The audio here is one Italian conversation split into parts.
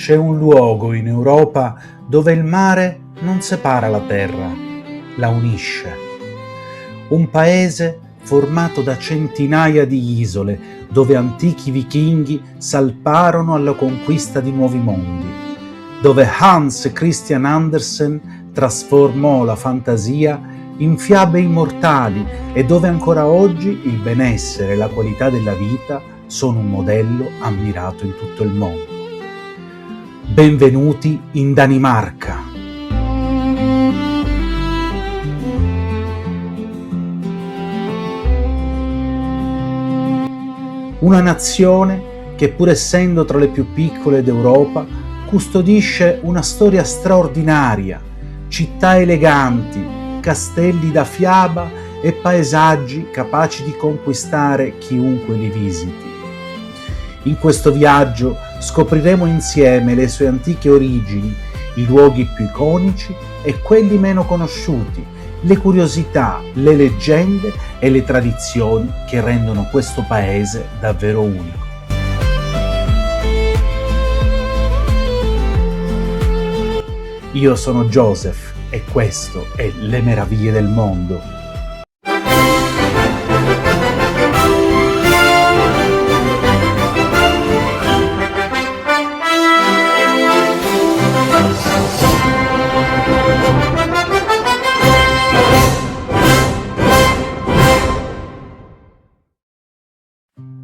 C'è un luogo in Europa dove il mare non separa la terra, la unisce. Un paese formato da centinaia di isole dove antichi vichinghi salparono alla conquista di nuovi mondi, dove Hans Christian Andersen trasformò la fantasia in fiabe immortali e dove ancora oggi il benessere e la qualità della vita sono un modello ammirato in tutto il mondo. Benvenuti in Danimarca. Una nazione che, pur essendo tra le più piccole d'Europa, custodisce una storia straordinaria, città eleganti, castelli da fiaba e paesaggi capaci di conquistare chiunque li visiti. In questo viaggio scopriremo insieme le sue antiche origini, i luoghi più iconici e quelli meno conosciuti, le curiosità, le leggende e le tradizioni che rendono questo paese davvero unico. Io sono Joseph e questo è Le Meraviglie del Mondo.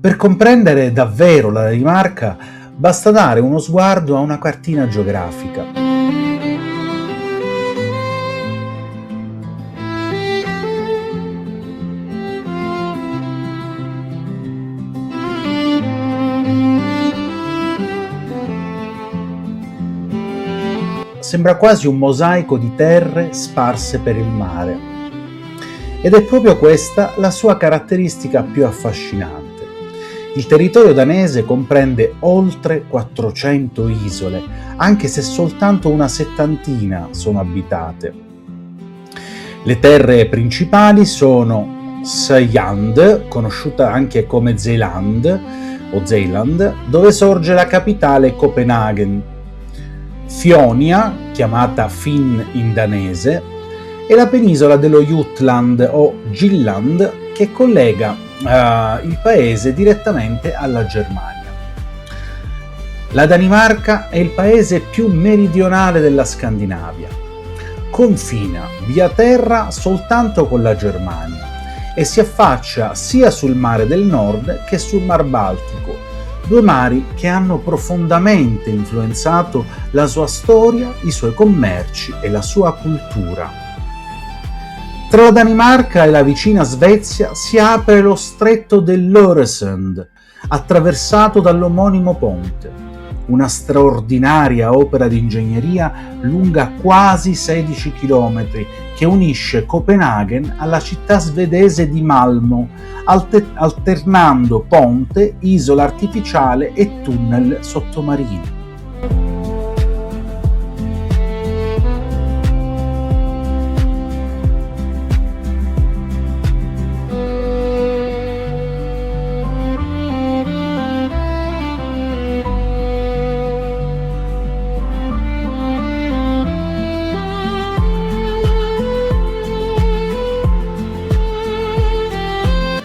Per comprendere davvero la Danimarca basta dare uno sguardo a una cartina geografica. Sembra quasi un mosaico di terre sparse per il mare. Ed è proprio questa la sua caratteristica più affascinante. Il territorio danese comprende oltre 400 isole, anche se soltanto una settantina sono abitate. Le terre principali sono Sjælland, conosciuta anche come Zeeland o Zeeland, dove sorge la capitale Copenaghen, Fionia, chiamata Finn in danese, e la penisola dello Jutland o Jylland, che collega il paese direttamente alla Germania. La Danimarca è il paese più meridionale della Scandinavia. Confina via terra soltanto con la Germania e si affaccia sia sul mare del Nord che sul Mar Baltico, due mari che hanno profondamente influenzato la sua storia, i suoi commerci e la sua cultura. Tra la Danimarca e la vicina Svezia si apre lo stretto dell'Øresund, attraversato dall'omonimo ponte, una straordinaria opera di ingegneria lunga quasi 16 km che unisce Copenaghen alla città svedese di Malmö, alternando ponte, isola artificiale e tunnel sottomarini.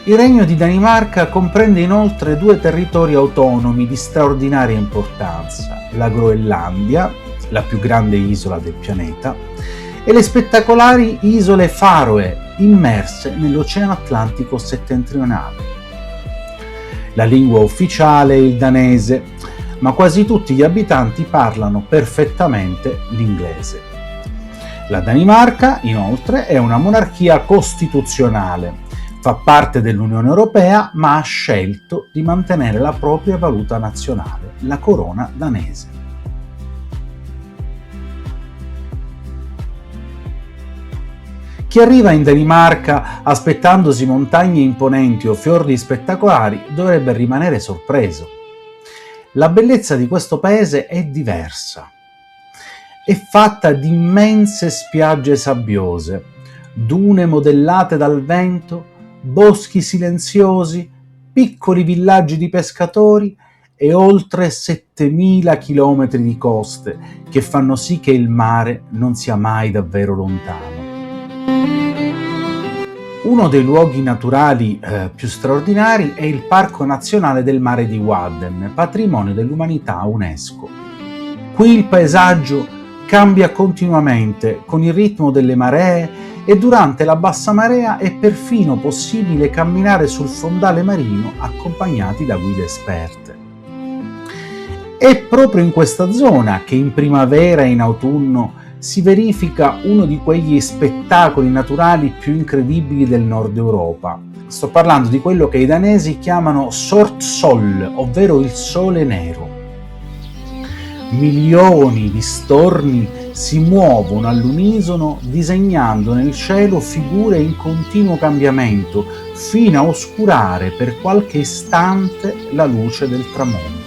Il Regno di Danimarca comprende inoltre due territori autonomi di straordinaria importanza, la Groenlandia, la più grande isola del pianeta, e le spettacolari isole Faroe, immerse nell'Oceano Atlantico settentrionale. La lingua ufficiale è il danese, ma quasi tutti gli abitanti parlano perfettamente l'inglese. La Danimarca, inoltre, è una monarchia costituzionale. Fa parte dell'Unione Europea, ma ha scelto di mantenere la propria valuta nazionale, la corona danese. Chi arriva in Danimarca aspettandosi montagne imponenti o fiordi spettacolari dovrebbe rimanere sorpreso. La bellezza di questo paese è diversa. È fatta di immense spiagge sabbiose, dune modellate dal vento, boschi silenziosi, piccoli villaggi di pescatori e oltre 7.000 chilometri di coste che fanno sì che il mare non sia mai davvero lontano. Uno dei luoghi naturali più straordinari è il Parco Nazionale del Mare di Wadden, patrimonio dell'umanità UNESCO. Qui il paesaggio cambia continuamente con il ritmo delle maree e durante la bassa marea è perfino possibile camminare sul fondale marino accompagnati da guide esperte. È proprio in questa zona che in primavera e in autunno si verifica uno di quegli spettacoli naturali più incredibili del nord Europa. Sto parlando di quello che i danesi chiamano Sort Sol, ovvero il sole nero. Milioni di storni si muovono all'unisono disegnando nel cielo figure in continuo cambiamento fino a oscurare per qualche istante la luce del tramonto.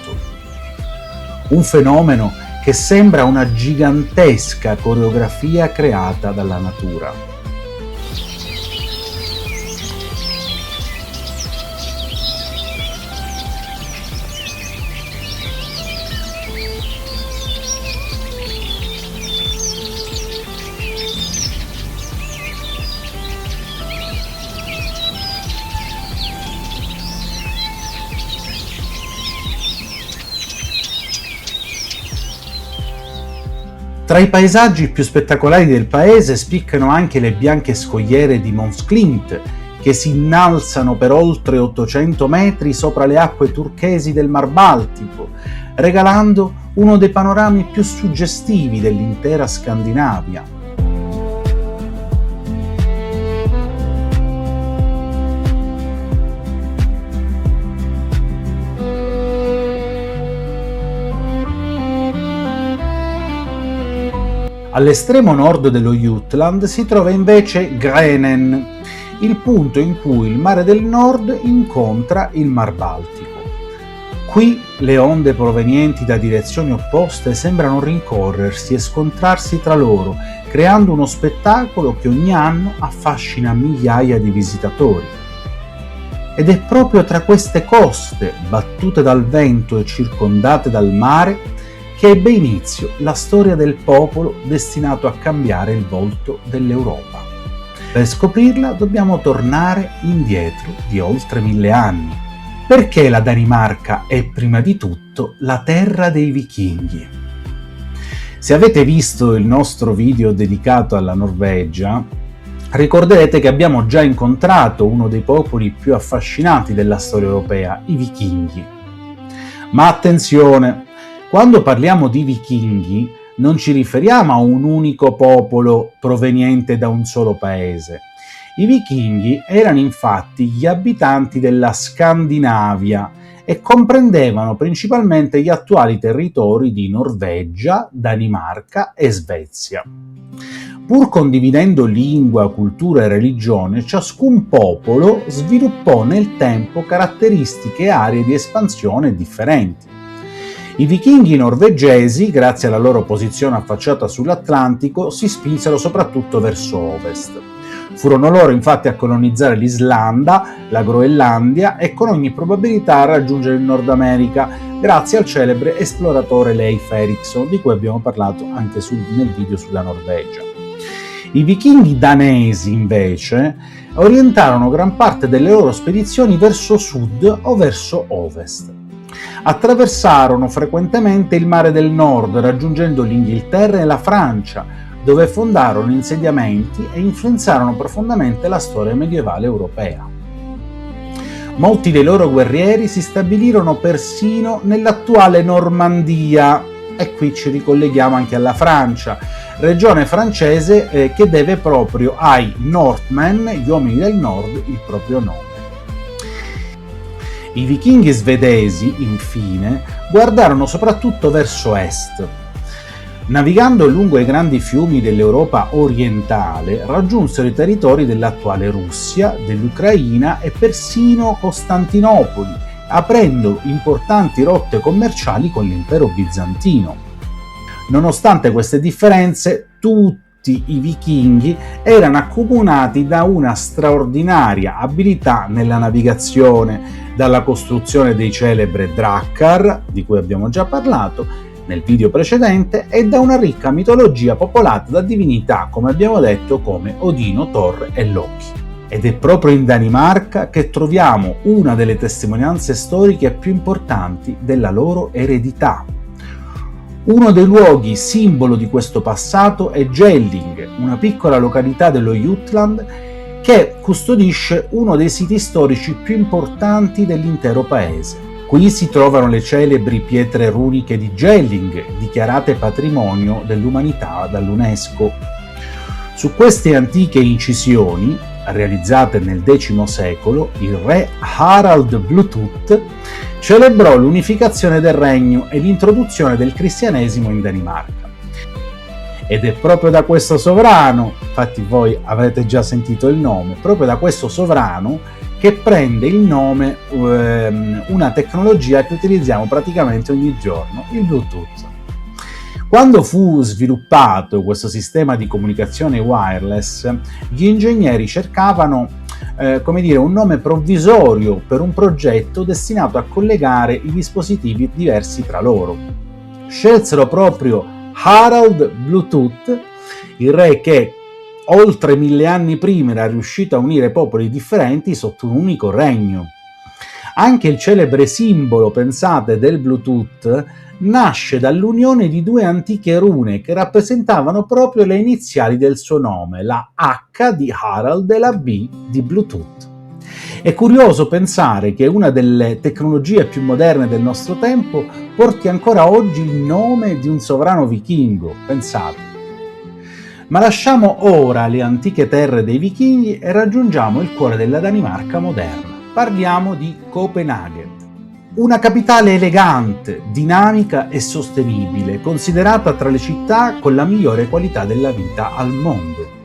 Un fenomeno che sembra una gigantesca coreografia creata dalla natura. Tra i paesaggi più spettacolari del paese spiccano anche le bianche scogliere di Mons Klint, che si innalzano per oltre 800 metri sopra le acque turchesi del Mar Baltico, regalando uno dei panorami più suggestivi dell'intera Scandinavia. All'estremo nord dello Jutland si trova invece Grenen, il punto in cui il mare del nord incontra il Mar Baltico. Qui le onde provenienti da direzioni opposte sembrano rincorrersi e scontrarsi tra loro, creando uno spettacolo che ogni anno affascina migliaia di visitatori. Ed è proprio tra queste coste, battute dal vento e circondate dal mare, che ebbe inizio la storia del popolo destinato a cambiare il volto dell'Europa. Per scoprirla dobbiamo tornare indietro di oltre 1000 anni. Perché la Danimarca è prima di tutto la terra dei vichinghi? Se avete visto il nostro video dedicato alla Norvegia, ricorderete che abbiamo già incontrato uno dei popoli più affascinanti della storia europea, i vichinghi. Ma attenzione! Quando parliamo di vichinghi non ci riferiamo a un unico popolo proveniente da un solo paese. I vichinghi erano infatti gli abitanti della Scandinavia e comprendevano principalmente gli attuali territori di Norvegia, Danimarca e Svezia. Pur condividendo lingua, cultura e religione, ciascun popolo sviluppò nel tempo caratteristiche e aree di espansione differenti. I vichinghi norvegesi, grazie alla loro posizione affacciata sull'Atlantico, si spinsero soprattutto verso ovest. Furono loro infatti a colonizzare l'Islanda, la Groenlandia e con ogni probabilità a raggiungere il Nord America, grazie al celebre esploratore Leif Erikson, di cui abbiamo parlato anche nel video sulla Norvegia. I vichinghi danesi, invece, orientarono gran parte delle loro spedizioni verso sud o verso ovest. Attraversarono frequentemente il mare del nord, raggiungendo l'Inghilterra e la Francia, dove fondarono insediamenti e influenzarono profondamente la storia medievale europea. Molti dei loro guerrieri si stabilirono persino nell'attuale Normandia, e qui ci ricolleghiamo anche alla Francia, regione francese che deve proprio ai Northmen, gli uomini del nord, il proprio nome. I vichinghi svedesi, infine, guardarono soprattutto verso est. Navigando lungo i grandi fiumi dell'Europa orientale, raggiunsero i territori dell'attuale Russia, dell'Ucraina e persino Costantinopoli, aprendo importanti rotte commerciali con l'impero bizantino. Nonostante queste differenze, tutti tutti i vichinghi erano accomunati da una straordinaria abilità nella navigazione, dalla costruzione dei celebri Drakkar, di cui abbiamo già parlato nel video precedente, e da una ricca mitologia popolata da divinità, come abbiamo detto, come Odino, Thor e Loki. Ed è proprio in Danimarca che troviamo una delle testimonianze storiche più importanti della loro eredità. Uno dei luoghi simbolo di questo passato è Jelling, una piccola località dello Jutland che custodisce uno dei siti storici più importanti dell'intero paese. Qui si trovano le celebri pietre runiche di Jelling, dichiarate patrimonio dell'umanità dall'UNESCO. Su queste antiche incisioni, realizzate nel X secolo, il re Harald Bluetooth celebrò l'unificazione del regno e l'introduzione del cristianesimo in Danimarca. Ed è proprio da questo sovrano, infatti voi avrete già sentito il nome, proprio da questo sovrano che prende il nome una tecnologia che utilizziamo praticamente ogni giorno, il Bluetooth. Quando fu sviluppato questo sistema di comunicazione wireless, gli ingegneri cercavano un nome provvisorio per un progetto destinato a collegare i dispositivi diversi tra loro. Scelsero proprio Harald Bluetooth, il re che oltre 1000 anni prima era riuscito a unire popoli differenti sotto un unico regno. Anche il celebre simbolo, pensate, del Bluetooth nasce dall'unione di due antiche rune che rappresentavano proprio le iniziali del suo nome, la H di Harald e la B di Bluetooth. È curioso pensare che una delle tecnologie più moderne del nostro tempo porti ancora oggi il nome di un sovrano vichingo, pensate. Ma lasciamo ora le antiche terre dei vichinghi e raggiungiamo il cuore della Danimarca moderna. Parliamo di Copenaghen. Una capitale elegante, dinamica e sostenibile, considerata tra le città con la migliore qualità della vita al mondo.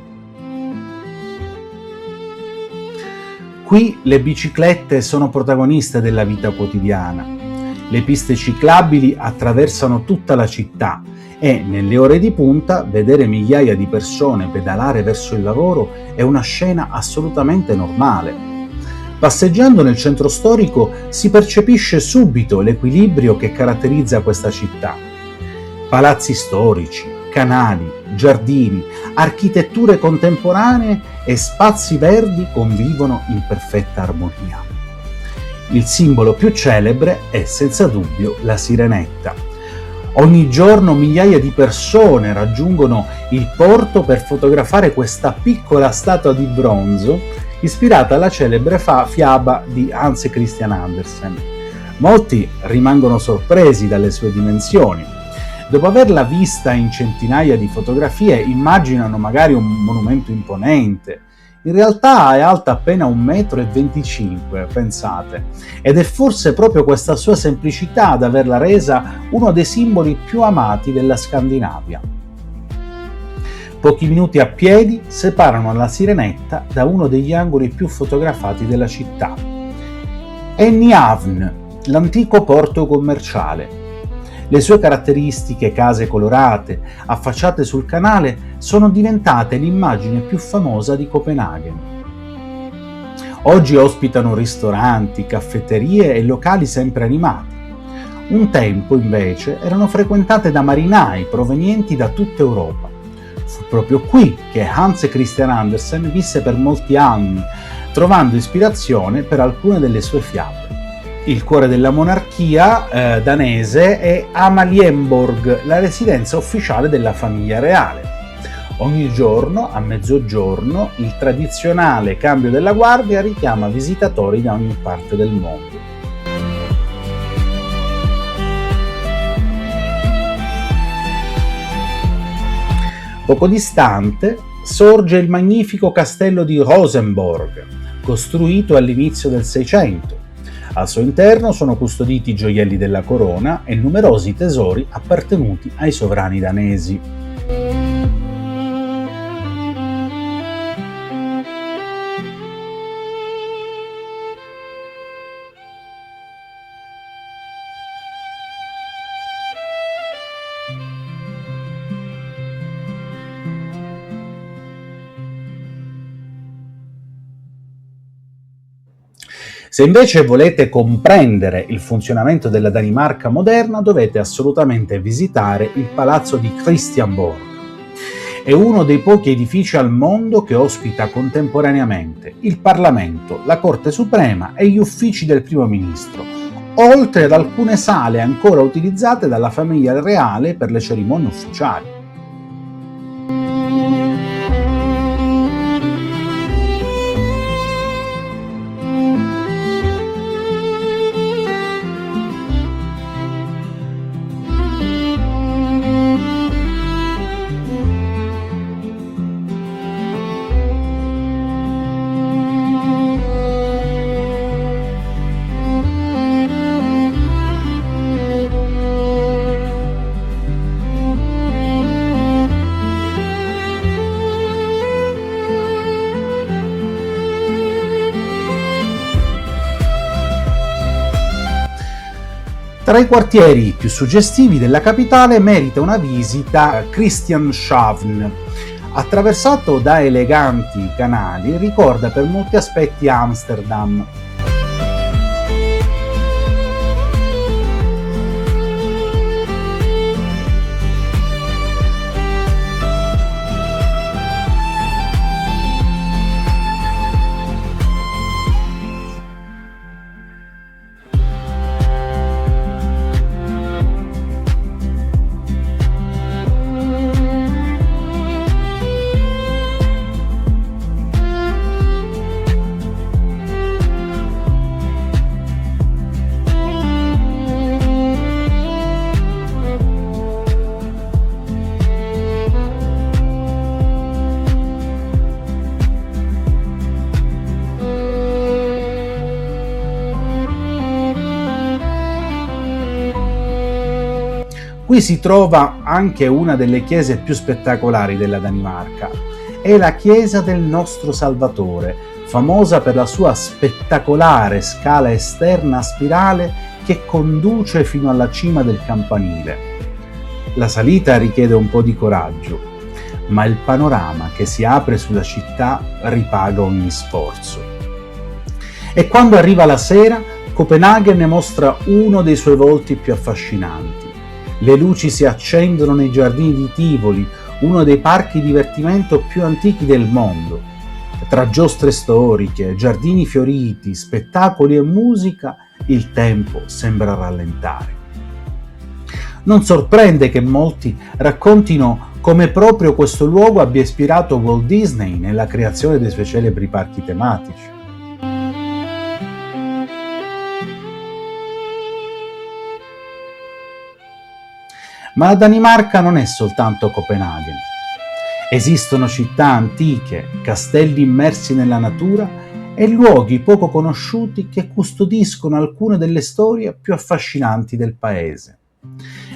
Qui le biciclette sono protagoniste della vita quotidiana. Le piste ciclabili attraversano tutta la città e nelle ore di punta vedere migliaia di persone pedalare verso il lavoro è una scena assolutamente normale. Passeggiando nel centro storico si percepisce subito l'equilibrio che caratterizza questa città. Palazzi storici, canali, giardini, architetture contemporanee e spazi verdi convivono in perfetta armonia. Il simbolo più celebre è senza dubbio la Sirenetta. Ogni giorno migliaia di persone raggiungono il porto per fotografare questa piccola statua di bronzo ispirata alla celebre fiaba di Hans Christian Andersen. Molti rimangono sorpresi dalle sue dimensioni. Dopo averla vista in centinaia di fotografie, immaginano magari un monumento imponente. In realtà è alta appena 1,25 m, pensate, ed è forse proprio questa sua semplicità ad averla resa uno dei simboli più amati della Scandinavia. Pochi minuti a piedi separano la Sirenetta da uno degli angoli più fotografati della città. È Nyhavn, l'antico porto commerciale. Le sue caratteristiche case colorate, affacciate sul canale, sono diventate l'immagine più famosa di Copenaghen. Oggi ospitano ristoranti, caffetterie e locali sempre animati. Un tempo, invece, erano frequentate da marinai provenienti da tutta Europa. Fu proprio qui che Hans Christian Andersen visse per molti anni, trovando ispirazione per alcune delle sue fiabe. Il cuore della monarchia danese è Amalienborg, la residenza ufficiale della famiglia reale. Ogni giorno, a mezzogiorno, il tradizionale cambio della guardia richiama visitatori da ogni parte del mondo. Poco distante sorge il magnifico castello di Rosenborg, costruito all'inizio del Seicento. Al suo interno sono custoditi i gioielli della corona e numerosi tesori appartenuti ai sovrani danesi. Se invece volete comprendere il funzionamento della Danimarca moderna, dovete assolutamente visitare il palazzo di Christiansborg. È uno dei pochi edifici al mondo che ospita contemporaneamente il Parlamento, la Corte Suprema e gli uffici del Primo Ministro, oltre ad alcune sale ancora utilizzate dalla famiglia reale per le cerimonie ufficiali. Tra i quartieri più suggestivi della capitale merita una visita Christianshavn. Attraversato da eleganti canali, ricorda per molti aspetti Amsterdam. Qui si trova anche una delle chiese più spettacolari della Danimarca. È la chiesa del Nostro Salvatore, famosa per la sua spettacolare scala esterna a spirale che conduce fino alla cima del campanile. La salita richiede un po' di coraggio, ma il panorama che si apre sulla città ripaga ogni sforzo. E quando arriva la sera, Copenaghen mostra uno dei suoi volti più affascinanti. Le luci si accendono nei giardini di Tivoli, uno dei parchi divertimento più antichi del mondo. Tra giostre storiche, giardini fioriti, spettacoli e musica, il tempo sembra rallentare. Non sorprende che molti raccontino come proprio questo luogo abbia ispirato Walt Disney nella creazione dei suoi celebri parchi tematici. Ma la Danimarca non è soltanto Copenaghen. Esistono città antiche, castelli immersi nella natura e luoghi poco conosciuti che custodiscono alcune delle storie più affascinanti del paese.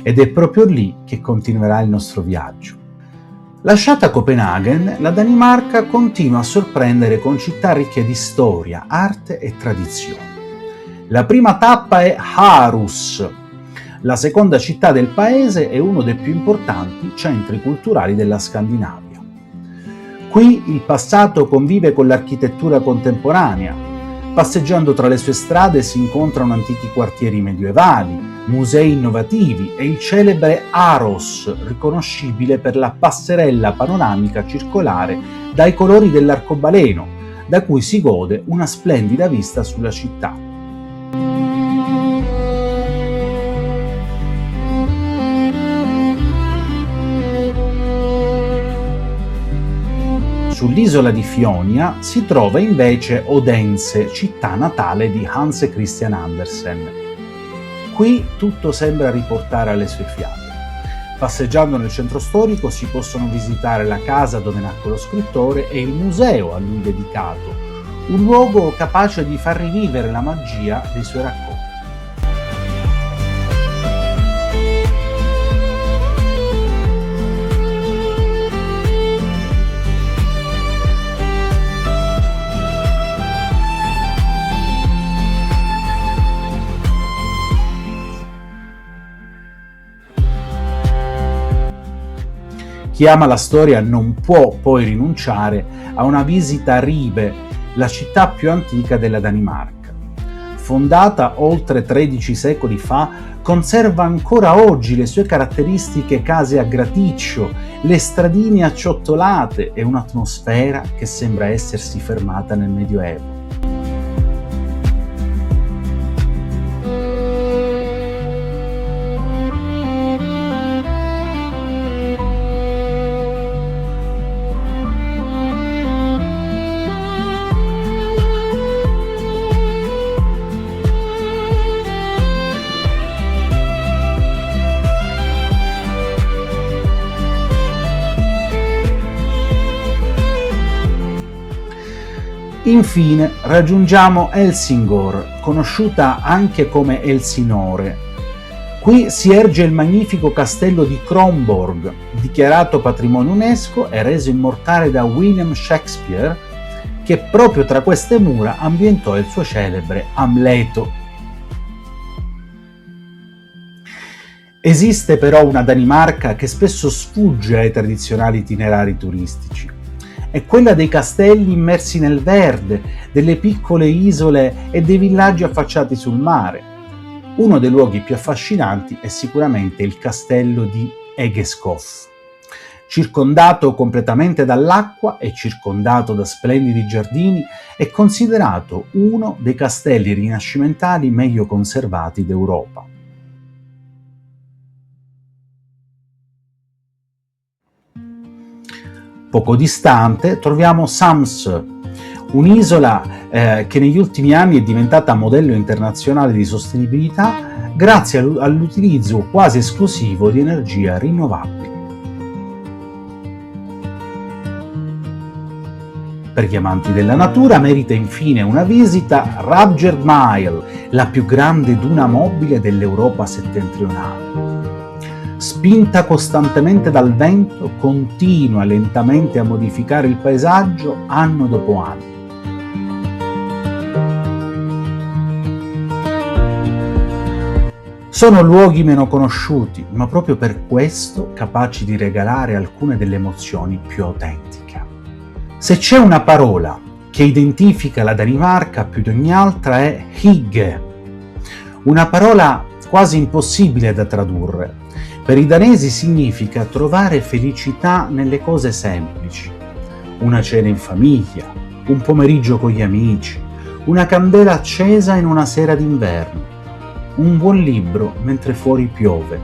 Ed è proprio lì che continuerà il nostro viaggio. Lasciata Copenaghen, la Danimarca continua a sorprendere con città ricche di storia, arte e tradizione. La prima tappa è Aarhus. La seconda città del paese è uno dei più importanti centri culturali della Scandinavia. Qui il passato convive con l'architettura contemporanea. Passeggiando tra le sue strade si incontrano antichi quartieri medievali, musei innovativi e il celebre Aros, riconoscibile per la passerella panoramica circolare dai colori dell'arcobaleno, da cui si gode una splendida vista sulla città. Sull'isola di Fionia si trova invece Odense, città natale di Hans Christian Andersen. Qui tutto sembra riportare alle sue fiabe. Passeggiando nel centro storico si possono visitare la casa dove nacque lo scrittore e il museo a lui dedicato, un luogo capace di far rivivere la magia dei suoi racconti. Chi ama la storia non può poi rinunciare a una visita a Ribe, la città più antica della Danimarca. fondata oltre 13 secoli fa, conserva ancora oggi le sue caratteristiche case a graticcio, le stradine acciottolate e un'atmosfera che sembra essersi fermata nel Medioevo. Infine raggiungiamo Helsingør, conosciuta anche come Elsinore. Qui si erge il magnifico castello di Kronborg, dichiarato patrimonio UNESCO e reso immortale da William Shakespeare, che proprio tra queste mura ambientò il suo celebre Amleto. Esiste però una Danimarca che spesso sfugge ai tradizionali itinerari turistici. È quella dei castelli immersi nel verde, delle piccole isole e dei villaggi affacciati sul mare. Uno dei luoghi più affascinanti è sicuramente il castello di Egeskov. Circondato completamente dall'acqua e circondato da splendidi giardini, è considerato uno dei castelli rinascimentali meglio conservati d'Europa. Poco distante troviamo Samsø, un'isola che negli ultimi anni è diventata modello internazionale di sostenibilità grazie all'utilizzo quasi esclusivo di energia rinnovabile. Per gli amanti della natura merita infine una visita a Ravgerd-Mile, la più grande duna mobile dell'Europa settentrionale. Spinta costantemente dal vento, continua lentamente a modificare il paesaggio anno dopo anno. Sono luoghi meno conosciuti, ma proprio per questo capaci di regalare alcune delle emozioni più autentiche. Se c'è una parola che identifica la Danimarca più di ogni altra è hygge, una parola quasi impossibile da tradurre. Per i danesi significa trovare felicità nelle cose semplici. Una cena in famiglia, un pomeriggio con gli amici, una candela accesa in una sera d'inverno, un buon libro mentre fuori piove.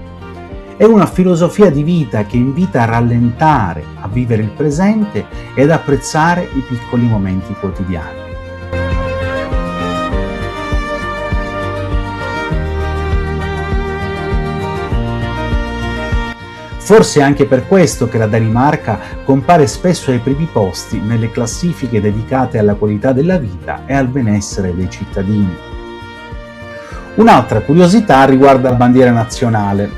È una filosofia di vita che invita a rallentare, a vivere il presente e ad apprezzare i piccoli momenti quotidiani. Forse è anche per questo che la Danimarca compare spesso ai primi posti nelle classifiche dedicate alla qualità della vita e al benessere dei cittadini. Un'altra curiosità riguarda la bandiera nazionale.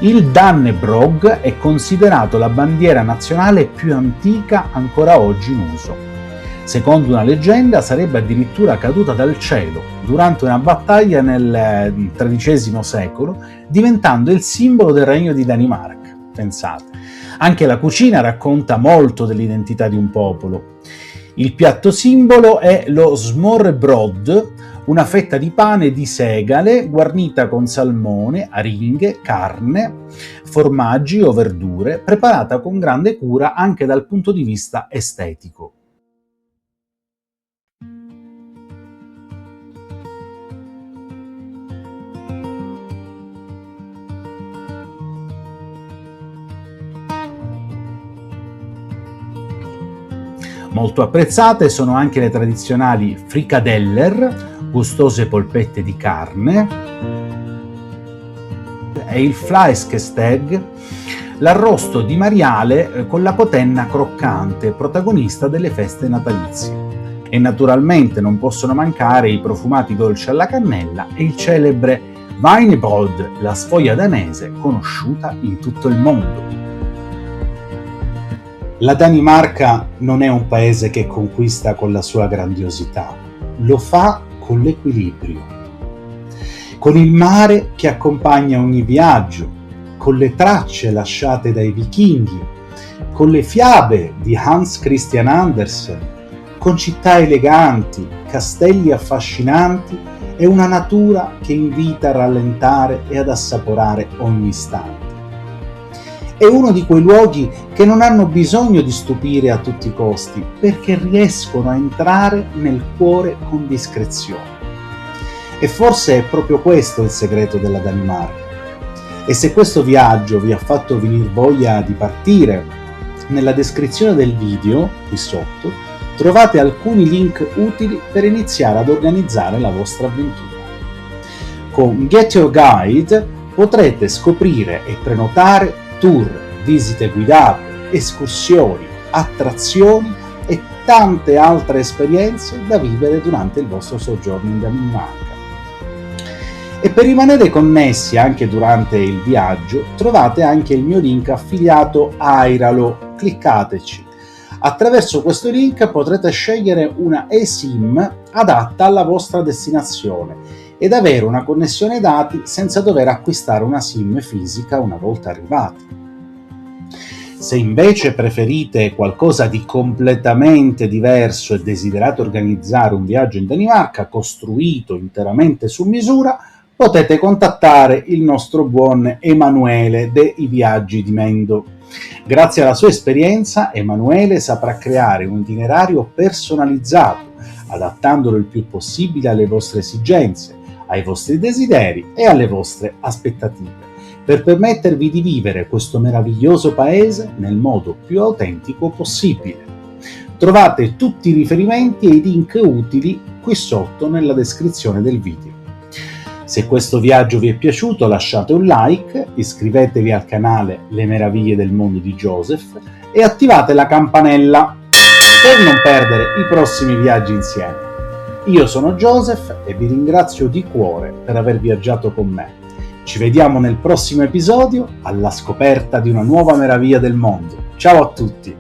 Il Dannebrog è considerato la bandiera nazionale più antica ancora oggi in uso. Secondo una leggenda sarebbe addirittura caduta dal cielo durante una battaglia nel XIII secolo, diventando il simbolo del regno di Danimarca. Pensate. Anche la cucina racconta molto dell'identità di un popolo. Il piatto simbolo è lo smørrebrød, una fetta di pane di segale guarnita con salmone, aringhe, carne, formaggi o verdure, preparata con grande cura anche dal punto di vista estetico. Molto apprezzate sono anche le tradizionali frikadeller, gustose polpette di carne, e il flæskesteg, l'arrosto di maiale con la cotenna croccante, protagonista delle feste natalizie. E naturalmente non possono mancare i profumati dolci alla cannella e il celebre wienerbrød, la sfoglia danese conosciuta in tutto il mondo. La Danimarca non è un paese che conquista con la sua grandiosità, lo fa con l'equilibrio, con il mare che accompagna ogni viaggio, con le tracce lasciate dai vichinghi, con le fiabe di Hans Christian Andersen, con città eleganti, castelli affascinanti e una natura che invita a rallentare e ad assaporare ogni istante. È uno di quei luoghi che non hanno bisogno di stupire a tutti i costi, perché riescono a entrare nel cuore con discrezione. E forse è proprio questo il segreto della Danimarca. E se questo viaggio vi ha fatto venire voglia di partire, nella descrizione del video, qui sotto, trovate alcuni link utili per iniziare ad organizzare la vostra avventura. Con Get Your Guide potrete scoprire e prenotare tour, visite guidate, escursioni, attrazioni e tante altre esperienze da vivere durante il vostro soggiorno in Danimarca. E per rimanere connessi anche durante il viaggio trovate anche il mio link affiliato Airalo, cliccateci. Attraverso questo link potrete scegliere una eSIM adatta alla vostra destinazione ed avere una connessione dati senza dover acquistare una SIM fisica una volta arrivati. Se invece preferite qualcosa di completamente diverso e desiderate organizzare un viaggio in Danimarca costruito interamente su misura, potete contattare il nostro buon Emanuele dei Viaggi di Mendo. Grazie alla sua esperienza, Emanuele saprà creare un itinerario personalizzato, adattandolo il più possibile alle vostre esigenze, ai vostri desideri e alle vostre aspettative, per permettervi di vivere questo meraviglioso paese nel modo più autentico possibile. Trovate tutti i riferimenti e i link utili qui sotto nella descrizione del video. Se questo viaggio vi è piaciuto lasciate un like, iscrivetevi al canale Le Meraviglie del Mondo di Joseph e attivate la campanella per non perdere i prossimi viaggi insieme. Io sono Joseph e vi ringrazio di cuore per aver viaggiato con me. Ci vediamo nel prossimo episodio alla scoperta di una nuova meraviglia del mondo. Ciao a tutti!